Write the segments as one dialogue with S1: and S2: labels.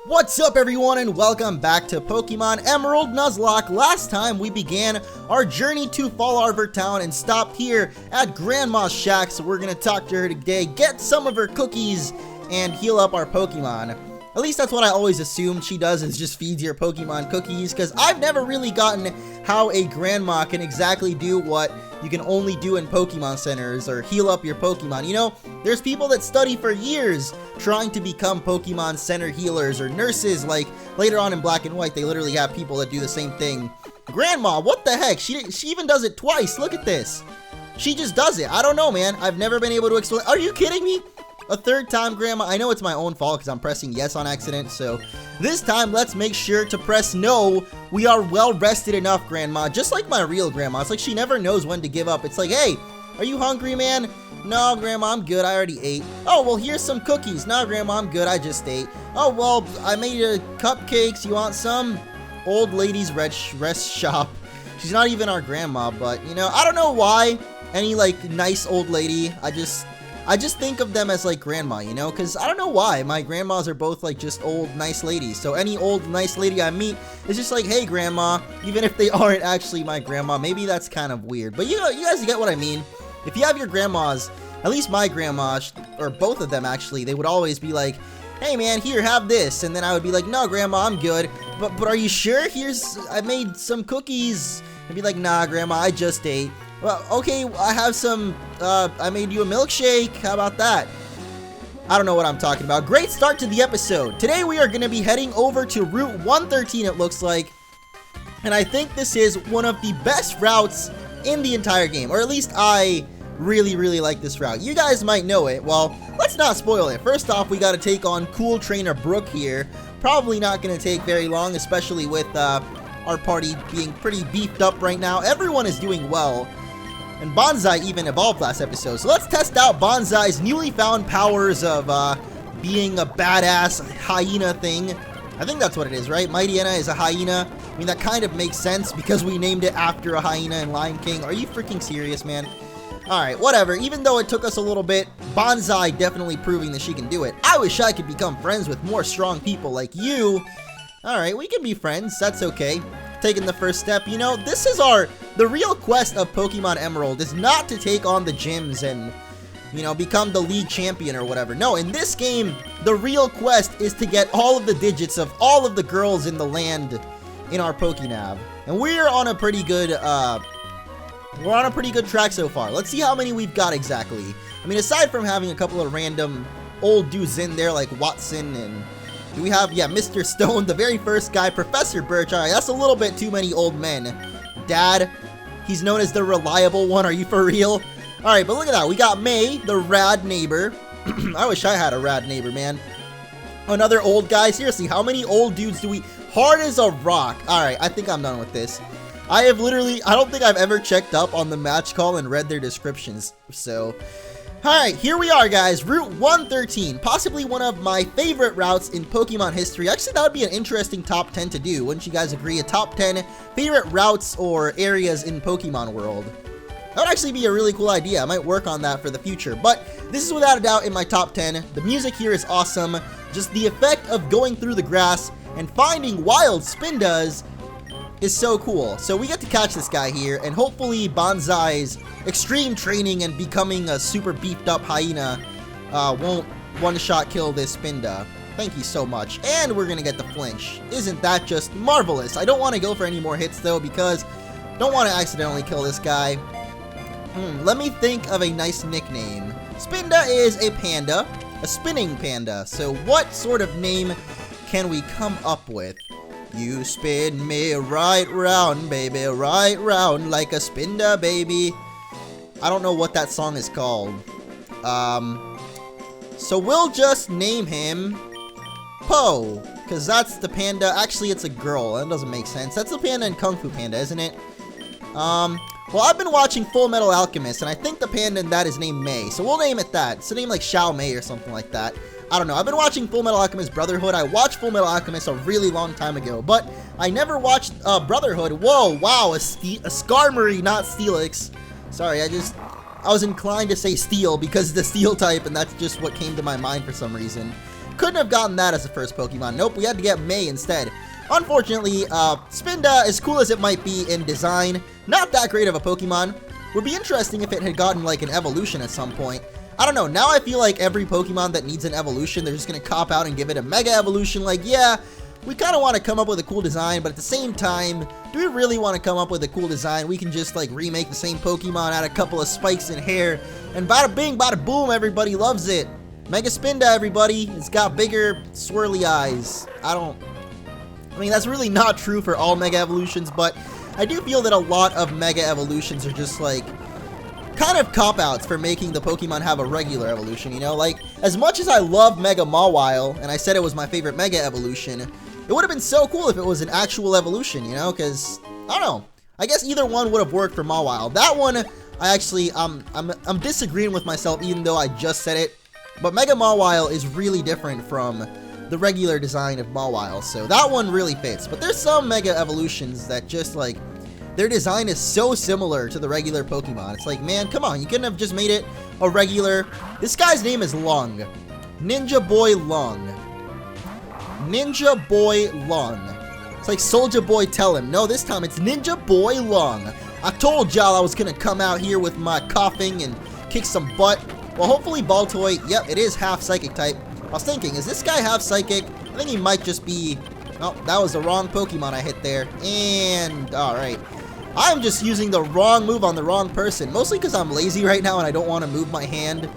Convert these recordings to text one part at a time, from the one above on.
S1: What's up everyone and welcome back to Pokemon Emerald Nuzlocke. Last time we began our journey to Fall Arbor Town and stopped here at Grandma's shack, so we're gonna talk to her today, get some of her cookies, and heal up our Pokemon. At least that's what I always assumed she does, is just feeds your Pokemon cookies, because I've never really gotten how a grandma can exactly do what you can only do in Pokemon centers, or heal up your Pokemon. You know, there's people that study for years trying to become Pokemon center healers or nurses. Like later on in Black and White, they literally have people that do the same thing. Grandma, what the heck? She even does it twice. Look at this. She just does it. I don't know, man. I've never been able to explain. Are you kidding me? A third time, Grandma. I know it's my own fault because I'm pressing yes on accident, so this time let's make sure to press no. We are well rested enough, Grandma, just like my real grandma. It's like she never knows when to give up. It's like, hey, are you hungry, man? No, Grandma, I'm good. I already ate. Oh, well, here's some cookies. No, Grandma, I'm good. I just ate. Oh, well, I made cupcakes. You want some? Old lady's rest shop. She's not even our grandma, but, you know, I don't know why any, like, nice old lady, I just think of them as like grandma, you know, because I don't know why. My grandmas are both like just old nice ladies. So any old nice lady I meet is just like, hey grandma, even if they aren't actually my grandma. Maybe that's kind of weird, but you know, you guys get what I mean. If you have your grandmas, at least my grandma, or both of them actually, they would always be like, hey man, here, have this. And then I would be like, no grandma, I'm good. But are you sure? I made some cookies. I'd be like, nah grandma, I just ate. Well, okay, I have some, I made you a milkshake. How about that? I don't know what I'm talking about. Great start to the episode. Today we are going to be heading over to Route 113, it looks like. And I think this is one of the best routes in the entire game. Or at least I really, really like this route. You guys might know it. Well, let's not spoil it. First off, we got to take on Cool Trainer Brooke here. Probably not going to take very long, especially with our party being pretty beefed up right now. Everyone is doing well. And Bonsai even evolved last episode. So let's test out Bonsai's newly found powers of being a badass hyena thing. I think that's what it is, right? Mightyena is a hyena. I mean, that kind of makes sense because we named it after a hyena in Lion King. Are you freaking serious, man? Alright, whatever. Even though it took us a little bit, Bonsai definitely proving that she can do it. I wish I could become friends with more strong people like you. Alright, we can be friends. That's okay. Taking the first step, you know, this is the real quest of Pokemon Emerald is not to take on the gyms and, you know, become the league champion or whatever. No, in this game, the real quest is to get all of the digits of all of the girls in the land in our Pokénav. And we're on a pretty good, track so far. Let's see how many we've got exactly. I mean, aside from having a couple of random old dudes in there like Watson and... do we have, yeah, Mr. Stone, the very first guy, Professor Birch. Alright, that's a little bit too many old men. Dad, he's known as the reliable one. Are you for real? Alright, but look at that. We got May, the rad neighbor. I wish I had a rad neighbor, man. Another old guy. Seriously, how many old dudes do we... hard as a rock. Alright, I think I'm done with this. I don't think I've ever checked up on the match call and read their descriptions. So... alright, here we are, guys. Route 113. Possibly one of my favorite routes in Pokemon history. Actually, that would be an interesting top 10 to do. Wouldn't you guys agree? A top 10 favorite routes or areas in Pokemon world. That would actually be a really cool idea. I might work on that for the future. But this is without a doubt in my top 10. The music here is awesome. Just the effect of going through the grass and finding wild Spindas is so cool. So we get to catch this guy here, and hopefully Bonsai's extreme training and becoming a super beefed up hyena won't one-shot kill this Spinda. Thank you so much. And we're gonna get the flinch. Isn't that just marvelous? I don't want to go for any more hits though, because I don't want to accidentally kill this guy. Let me think of a nice nickname. Spinda is a panda, a spinning panda. So what sort of name can we come up with? You spin me right round, baby, right round like a Spinda, baby. I don't know what that song is called. So we'll just name him Po, because that's the panda. Actually, it's a girl. That doesn't make sense. That's the panda in Kung Fu Panda, isn't it? Well, I've been watching Full Metal Alchemist, and I think the panda in that is named May. So we'll name it that. It's a name like Xiao Mei or something like that. I don't know. I've been watching Full Metal Alchemist Brotherhood. I watched Full Metal Alchemist a really long time ago, but I never watched Brotherhood. Whoa, wow, a Skarmory, not Steelix. Sorry, I was inclined to say Steel because the Steel type, and that's just what came to my mind for some reason. Couldn't have gotten that as the first Pokemon. Nope, we had to get May instead. Unfortunately, Spinda, as cool as it might be in design, not that great of a Pokemon. Would be interesting if it had gotten like an evolution at some point. I don't know, now I feel like every Pokemon that needs an evolution, they're just gonna cop out and give it a Mega Evolution. Like, yeah, we kind of want to come up with a cool design, but at the same time, do we really want to come up with a cool design? We can just like remake the same Pokemon, add a couple of spikes in hair, and bada bing, bada boom, everybody loves it. Mega Spinda, everybody. It's got bigger, swirly eyes. I mean, that's really not true for all Mega Evolutions, but I do feel that a lot of Mega Evolutions are just like kind of cop-outs for making the Pokemon have a regular evolution, you know? Like, as much as I love Mega Mawile, and I said it was my favorite Mega Evolution, it would have been so cool if it was an actual evolution, you know? Because, I don't know. I guess either one would have worked for Mawile. That one, I actually, I'm disagreeing with myself even though I just said it. But Mega Mawile is really different from the regular design of Mawile, so that one really fits. But there's some Mega Evolutions that just, like, their design is so similar to the regular Pokemon. It's like, man, come on, you couldn't have just made it a regular... This guy's name is Lung. Ninja Boy Lung. Ninja Boy Lung. It's like Soulja Boy Tell Him. No, this time it's Ninja Boy Lung. I told y'all I was gonna come out here with my coughing and kick some butt. Well, hopefully Baltoy, yep, it is half Psychic type. I was thinking, is this guy half Psychic? I think he might just be... Oh, that was the wrong Pokemon I hit there. And, alright. I'm just using the wrong move on the wrong person. Mostly because I'm lazy right now and I don't want to move my hand.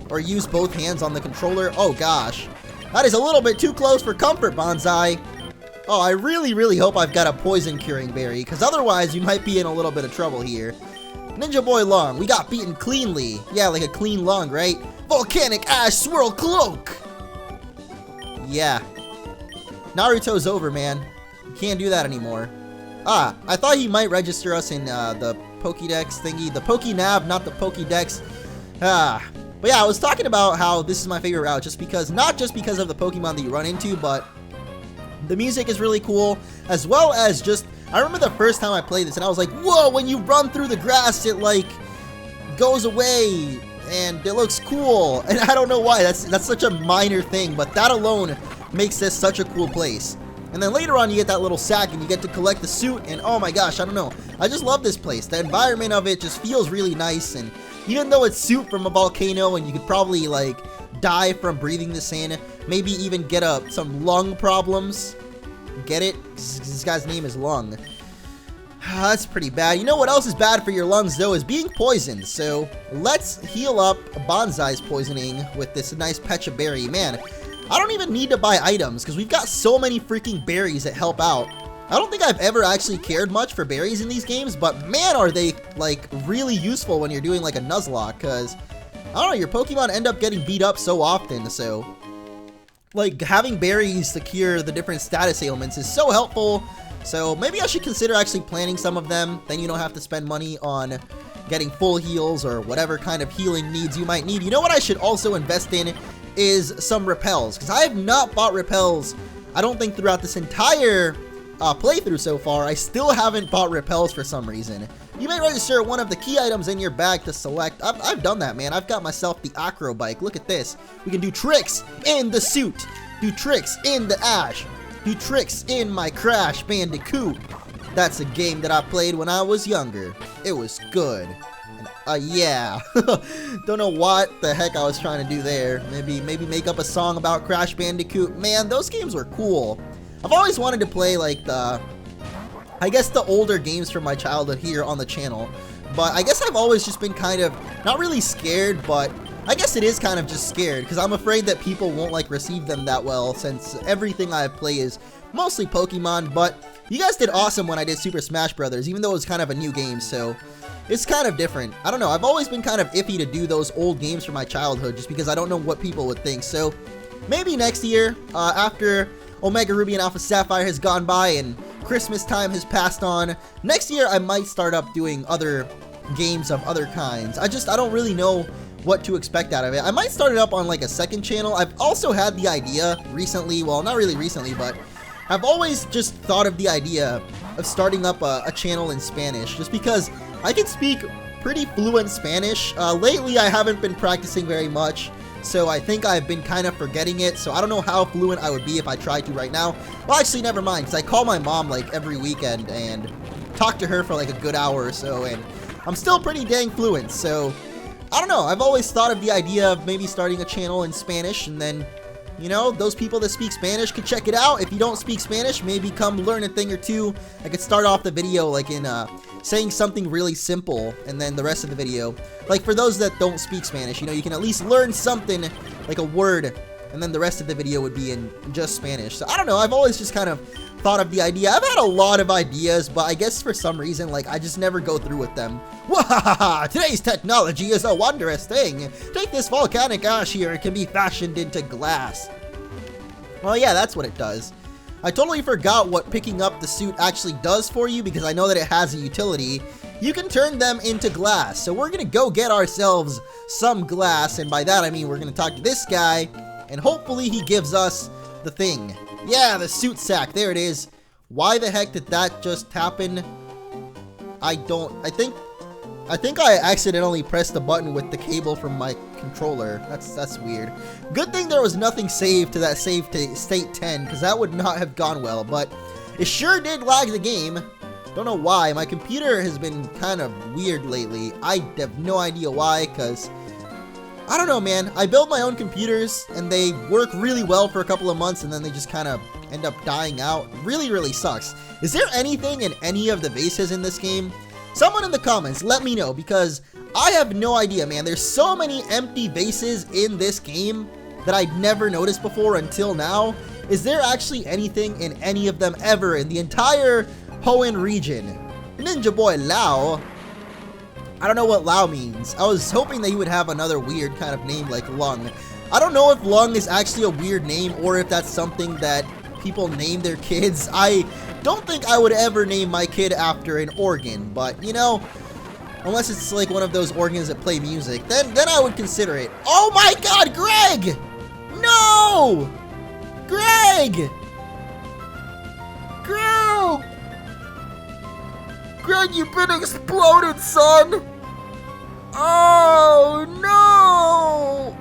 S1: Or use both hands on the controller. Oh, gosh. That is a little bit too close for comfort, Bonsai. Oh, I really, really hope I've got a poison curing berry. Because otherwise, you might be in a little bit of trouble here. Ninja Boy Lung, we got beaten cleanly. Yeah, like a clean lung, right? Volcanic Ash Swirl Cloak! Yeah. Naruto's over, man. You can't do that anymore. Ah, I thought he might register us in the Pokédex thingy. The Pokénav, not the Pokédex. Ah. But yeah, I was talking about how this is my favorite route just because, not just because of the Pokemon that you run into, but the music is really cool, as well as just... I remember the first time I played this and I was like, whoa, when you run through the grass, it like goes away and it looks cool. And I don't know why, that's such a minor thing, but that alone makes this such a cool place. And then later on you get that little sack and you get to collect the Soot, and oh my gosh, I don't know. I just love this place. The environment of it just feels really nice, and even though it's Soot from a volcano and you could probably like die from breathing this in, maybe even get some lung problems. Get it? This guy's name is Lung. That's pretty bad. You know what else is bad for your lungs, though, is being poisoned. So let's heal up Bonsai's poisoning with this nice Pecha Berry. Man, I don't even need to buy items because we've got so many freaking berries that help out. I don't think I've ever actually cared much for berries in these games, but man, are they, like, really useful when you're doing, like, a Nuzlocke, because, I don't know, your Pokemon end up getting beat up so often, so... like, having berries to cure the different status ailments is so helpful. So maybe I should consider actually planting some of them. Then you don't have to spend money on getting full heals or whatever kind of healing needs you might need. You know what I should also invest in is some repels, because I have not bought repels, I don't think, throughout this entire playthrough so far. I still haven't bought repels for some reason. You may register one of the key items in your bag to select. I've done that, man. I've got myself the Acro Bike. Look at this. We can do tricks in the Soot. Do tricks in the Ash. Do tricks in my Crash Bandicoot. That's a game that I played when I was younger. It was good. And, yeah. Don't know what the heck I was trying to do there. Maybe make up a song about Crash Bandicoot. Man, those games were cool. I've always wanted to play, like, I guess the older games from my childhood here on the channel, but I guess I've always just been kind of, not really scared, but I guess it is kind of just scared, because I'm afraid that people won't, like, receive them that well, since everything I play is mostly Pokemon. But you guys did awesome when I did Super Smash Brothers, even though it was kind of a new game, so it's kind of different. I don't know, I've always been kind of iffy to do those old games from my childhood, just because I don't know what people would think. So maybe next year, after Omega Ruby and Alpha Sapphire has gone by and Christmas time has passed on, next year I might start up doing other games of other kinds. I don't really know what to expect out of it. I might start it up on like a second channel. I've also had the idea recently, well, not really recently, but I've always just thought of the idea of starting up a channel in Spanish, just because I can speak pretty fluent Spanish. Lately I haven't been practicing very much, so I think I've been kind of forgetting it, so I don't know how fluent I would be if I tried to right now. Well, actually, never mind, because I call my mom, like, every weekend and talk to her for, like, a good hour or so, and I'm still pretty dang fluent, so I don't know. I've always thought of the idea of maybe starting a channel in Spanish, and then, you know, those people that speak Spanish could check it out. If you don't speak Spanish, maybe come learn a thing or two. I could start off the video, like, in, saying something really simple, and then the rest of the video, like, for those that don't speak Spanish, you know, you can at least learn something, like a word, and then the rest of the video would be in just Spanish. So, I don't know. I've always just kind of thought of the idea. I've had a lot of ideas, but I guess for some reason, like, I just never go through with them. Wahaha! Today's technology is a wondrous thing. Take this volcanic ash here. It can be fashioned into glass. Well, yeah, that's what it does. I totally forgot what picking up the suit actually does for you, because I know that it has a utility. You can turn them into glass. So we're gonna go get ourselves some glass, and by that I mean we're gonna talk to this guy, and hopefully he gives us the thing. Yeah, the suit sack. There it is. Why the heck did that just happen? I think I accidentally pressed the button with the cable from my controller. That's weird. Good thing there was nothing saved to that save state 10, because that would not have gone well, but it sure did lag the game. Don't know why. My computer has been kind of weird lately. I have no idea why, because I don't know, man. I build my own computers, and they work really well for a couple of months, and then they just kind of end up dying out. Really, really sucks. Is there anything in any of the vases in this game? Someone in the comments, let me know, because I have no idea, man. There's so many empty vases in this game that I'd never noticed before until now. Is there actually anything in any of them ever in the entire Hoenn region? Ninja Boy Lao. I don't know what Lao means. I was hoping that he would have another weird kind of name like Lung. I don't know if Lung is actually a weird name or if that's something that people name their kids. I don't think I would ever name my kid after an organ, but you know, unless it's like one of those organs that play music, then I would consider it. Oh my god, Greg! No! Greg! Greg! Greg, you've been exploded, son! Oh no!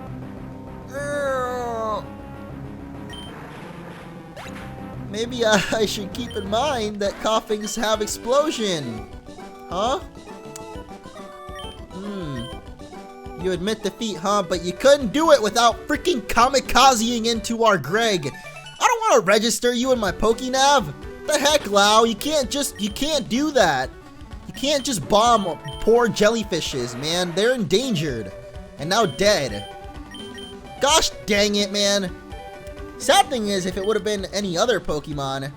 S1: Maybe I should keep in mind that coughings have explosion. Huh? You admit defeat, huh? But you couldn't do it without freaking kamikazing into our Greg. I don't want to register you in my Pokénav. The heck, Lao? You can't do that. You can't just bomb poor jellyfishes, man. They're endangered. And now dead. Gosh dang it, man. Sad thing is, if it would have been any other Pokemon,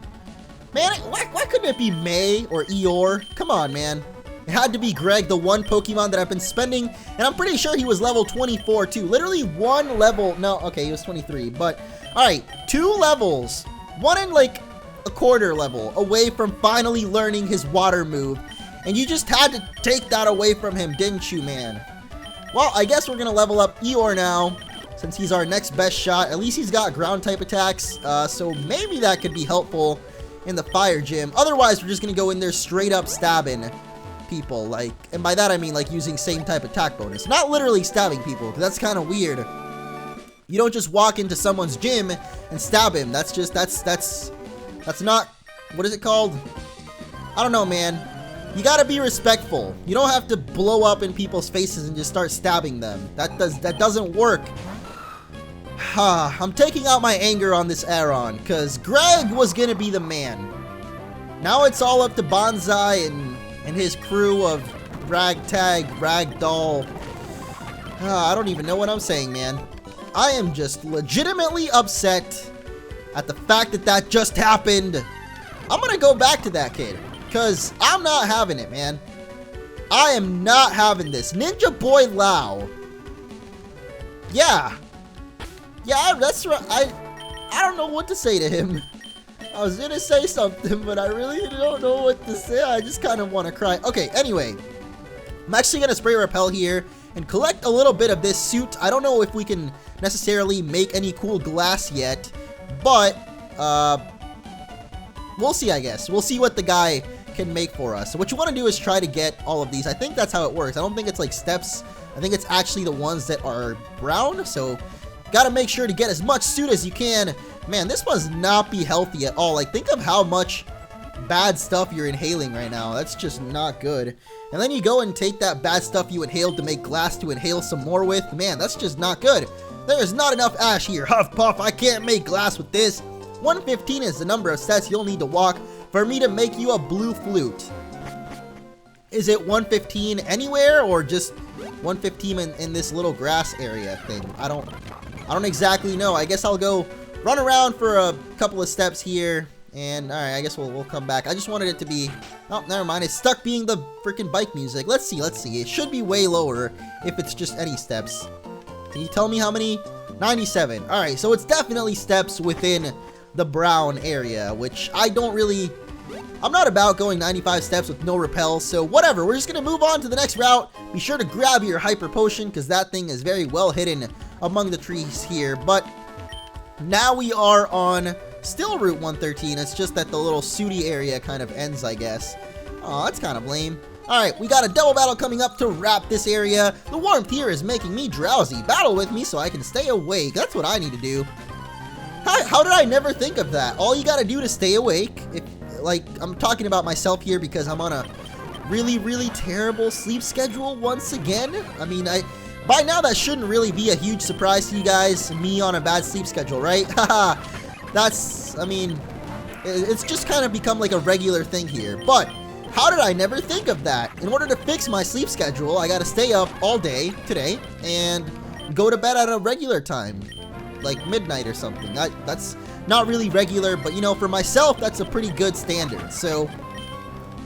S1: man, why couldn't it be May or Eeyore? Come on, man. It had to be Greg, the one Pokemon that I've been spending, and I'm pretty sure he was level 24 too. Literally one level, no, okay, he was 23, but, alright, 2 levels, one in like a quarter level away from finally learning his water move, and you just had to take that away from him, didn't you, man? Well, I guess we're gonna level up Eeyore now, since he's our next best shot. At least he's got ground type attacks, so maybe that could be helpful in the fire gym. Otherwise, we're just gonna go in there straight up stabbing people, like, and by that I mean like using same type attack bonus, not literally stabbing people, because that's kind of weird. You don't just walk into someone's gym and stab him. That's just that's not, what is it called? I don't know, man. You gotta be respectful. You don't have to blow up in people's faces and just start stabbing them. That doesn't work. I'm taking out my anger on this Aron, because Greg was gonna be the man. Now it's all up to Bonsai and his crew of ragtag, ragdoll. I don't even know what I'm saying, man. I am just legitimately upset at the fact that that just happened. I'm gonna go back to that kid, because I'm not having it, man. I am not having this. Ninja Boy Lao. Yeah, that's right. I don't know what to say to him. I was gonna say something, but I really don't know what to say. I just kind of want to cry. Okay, anyway. I'm actually gonna spray repel here and collect a little bit of this suit. I don't know if we can necessarily make any cool glass yet, but we'll see, I guess. We'll see what the guy can make for us. So what you want to do is try to get all of these. I think that's how it works. I don't think it's like steps I think it's actually the ones that are brown, so gotta make sure to get as much Soot as you can. Man, this must not be healthy at all. Like, think of how much bad stuff you're inhaling right now. That's just not good. And then you go and take that bad stuff you inhaled to make glass to inhale some more with. Man, that's just not good. There is not enough ash here. Huff puff, I can't make glass with this. 115 is the number of steps you'll need to walk for me to make you a blue flute. Is it 115 anywhere, or just 115 in this little grass area thing? I don't exactly know. I guess I'll go run around for a couple of steps here. And alright, I guess we'll come back. I just wanted it to be... Oh, never mind. It's stuck being the freaking bike music. Let's see. It should be way lower if it's just any steps. Can you tell me how many? 97. Alright, so it's definitely steps within the brown area, which I don't really... I'm not about going 95 steps with no repels, so whatever. We're just going to move on to the next route. Be sure to grab your hyper potion, because that thing is very well hidden among the trees here. But now we are on... still Route 113, it's just that the little Sooty area kind of ends, I guess. Aw, that's kind of lame. Alright, we got a double battle coming up to wrap this area. The warmth here is making me drowsy. Battle with me so I can stay awake. That's what I need to do. How did I never think of that? All you gotta do to stay awake, like, I'm talking about myself here because I'm on a really, really terrible sleep schedule once again. I mean, by now that shouldn't really be a huge surprise to you guys, me on a bad sleep schedule, right? Haha. That's, I mean, it's just kind of become like a regular thing here. But how did I never think of that? In order to fix my sleep schedule, I gotta stay up all day today and go to bed at a regular time, like midnight or something. That's not really regular, but you know, for myself, that's a pretty good standard. So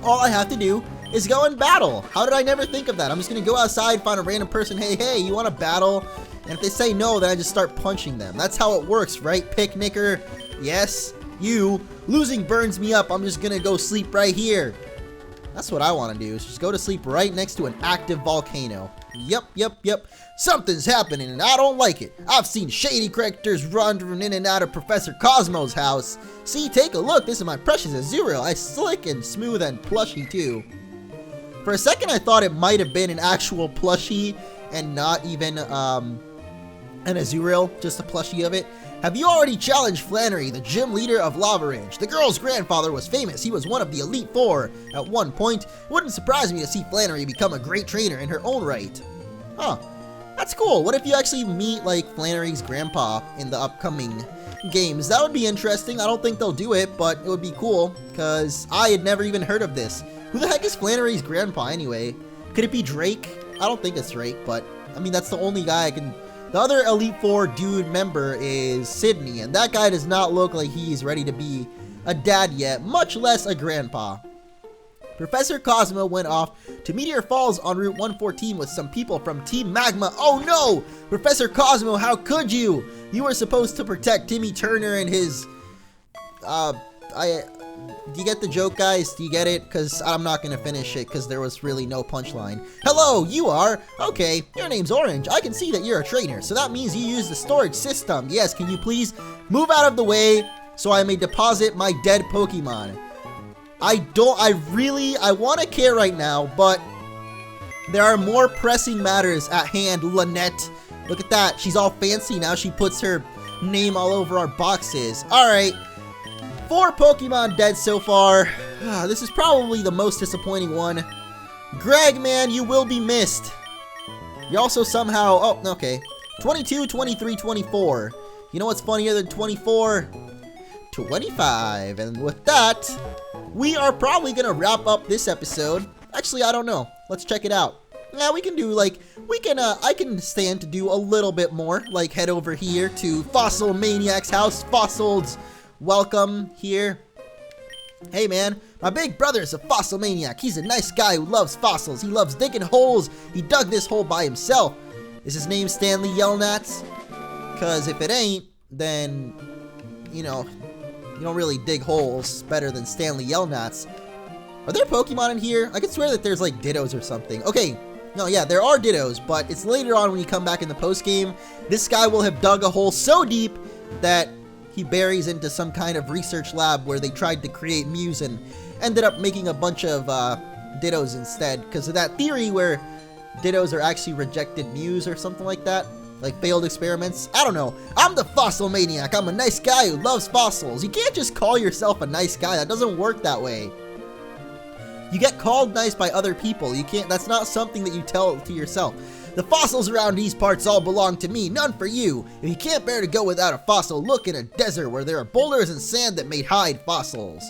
S1: all I have to do is go and battle. How did I never think of that? I'm just gonna go outside, find a random person. Hey, you want to battle? And if they say no, then I just start punching them. That's how it works, right, picnicker? Yes, you. Losing burns me up. I'm just gonna go sleep right here. That's what I want to do, is just go to sleep right next to an active volcano. Yep. Something's happening and I don't like it. I've seen shady characters wandering in and out of Professor Cosmo's house. See, take a look. This is my precious Azuriel. I slick and smooth and plushy too. For a second, I thought it might have been an actual plushie and not even an Azuriel, just a plushie of it. Have you already challenged Flannery, the gym leader of Lava Range? The girl's grandfather was famous. He was one of the Elite Four at one point. Wouldn't surprise me to see Flannery become a great trainer in her own right. Huh. That's cool. What if you actually meet, like, Flannery's grandpa in the upcoming games? That would be interesting. I don't think they'll do it, but it would be cool, because I had never even heard of this. Who the heck is Flannery's grandpa, anyway? Could it be Drake? I don't think it's Drake, but, I mean, that's the only guy I can... The other Elite Four dude member is Sydney, and that guy does not look like he's ready to be a dad yet, much less a grandpa. Professor Cosmo went off to Meteor Falls on Route 114 with some people from Team Magma. Oh no! Professor Cosmo, how could you? You were supposed to protect Timmy Turner and his... Do you get the joke, guys? Do you get it? Because I'm not going to finish it because there was really no punchline. Hello, you are? Okay, your name's Orange. I can see that you're a trainer, so that means you use the storage system. Yes, can you please move out of the way so I may deposit my dead Pokemon? I want to care right now, but there are more pressing matters at hand, Lynette. Look at that. She's all fancy now. She puts her name all over our boxes. All right. 4 Pokemon dead so far. This is probably the most disappointing one. Greg, man, you will be missed. You also somehow... Oh, okay. 22, 23, 24. You know what's funnier than 24? 25. And with that, we are probably going to wrap up this episode. Actually, I don't know. Let's check it out. Yeah, we can do, like, I can stand to do a little bit more. Like, head over here to Fossil Maniac's house. Fossils... Welcome here. Hey man, my big brother is a fossil maniac. He's a nice guy who loves fossils. He loves digging holes. He dug this hole by himself. Is his name Stanley Yelnats? Cause if it ain't, then, you know, you don't really dig holes better than Stanley Yelnats. Are there Pokemon in here? I could swear that there's like Dittos or something. Okay, no, yeah, there are Dittos, but it's later on when you come back in the post game. This guy will have dug a hole so deep that he buries into some kind of research lab where they tried to create Mews and ended up making a bunch of Dittos instead because of that theory where Dittos are actually rejected Mews or something like that. Like failed experiments. I don't know. I'm the fossil maniac. I'm a nice guy who loves fossils. You can't just call yourself a nice guy. That doesn't work that way. You get called nice by other people. You can't, that's not something that you tell to yourself. The fossils around these parts all belong to me, none for you. If you can't bear to go without a fossil, look in a desert where there are boulders and sand that may hide fossils.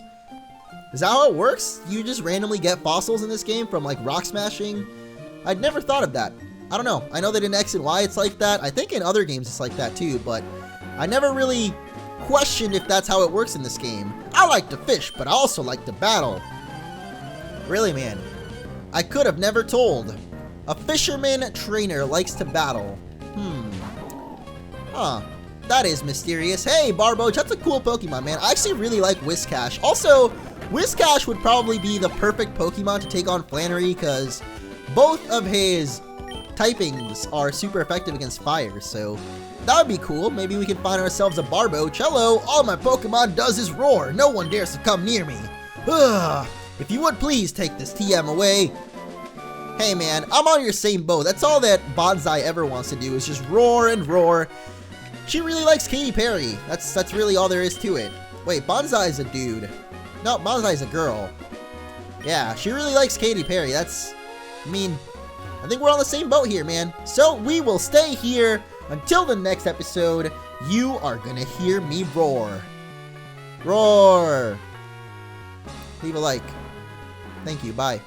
S1: Is that how it works? You just randomly get fossils in this game from like rock smashing? I'd never thought of that. I don't know. I know that in X and Y it's like that. I think in other games it's like that too, but I never really questioned if that's how it works in this game. I like to fish, but I also like to battle. Really, man. I could have never told. A fisherman trainer likes to battle. Huh. That is mysterious. Hey, Barboach, that's a cool Pokemon, man. I actually really like Whiscash. Also, Whiscash would probably be the perfect Pokemon to take on Flannery because both of his typings are super effective against fire, so that would be cool. Maybe we can find ourselves a Barboach. Hello, all my Pokemon does is roar. No one dares to come near me. Ugh. If you would please take this TM away. Hey man, I'm on your same boat. That's all that Bonsai ever wants to do is just roar and roar. She really likes Katy Perry. That's really all there is to it. Wait, Bonsai is a dude. No, Bonsai is a girl. Yeah, she really likes Katy Perry. I think we're on the same boat here, man. So we will stay here until the next episode. You are gonna hear me roar. Roar. Leave a like. Thank you. Bye.